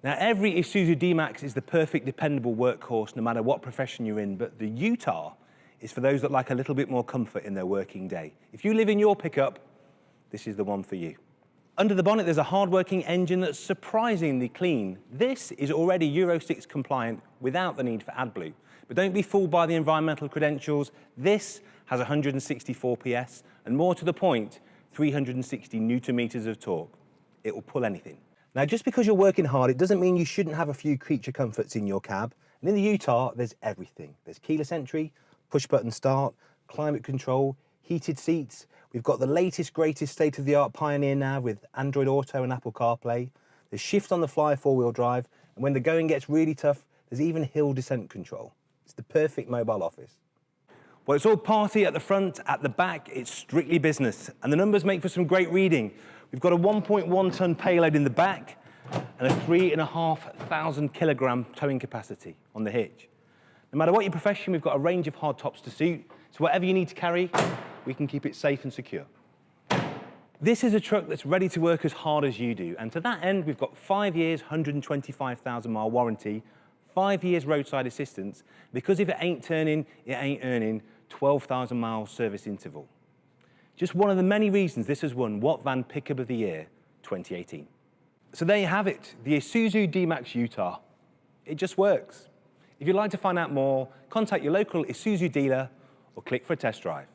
Now, every Isuzu D Max is the perfect, dependable workhorse no matter what profession you're in, but the UTAH is for those that like a little bit more comfort in their working day. If you live in your pickup, this is the one for you. Under the bonnet, there's a hard-working engine that's surprisingly clean. This is already Euro 6 compliant without the need for AdBlue. But don't be fooled by the environmental credentials. This has 164 PS and, more to the point, 360 Newton-meters of torque. It will pull anything. Now, just because you're working hard, it doesn't mean you shouldn't have a few creature comforts in your cab. And in the UTAH, there's everything. There's keyless entry, push-button start, climate control, heated seats. We've got the latest, greatest state-of-the-art Pioneer nav with Android Auto and Apple CarPlay. There's shift on the fly four-wheel drive, and when the going gets really tough, there's even hill descent control. It's the perfect mobile office. Well, it's all party at the front, at the back, it's strictly business, and the numbers make for some great reading. We've got a 1.1-ton payload in the back and a 3,500 kilogram towing capacity on the hitch. No matter what your profession, we've got a range of hard tops to suit, so whatever you need to carry, we can keep it safe and secure. This is a truck that's ready to work as hard as you do, and to that end, we've got 5 years, 125,000-mile warranty, 5 years roadside assistance, because if it ain't turning, it ain't earning, 12,000-mile service interval. Just one of the many reasons this has won What Van Pickup of the Year 2018. So there you have it, the Isuzu D Max UTAH. It just works. If you'd like to find out more, contact your local Isuzu dealer or click for a test drive.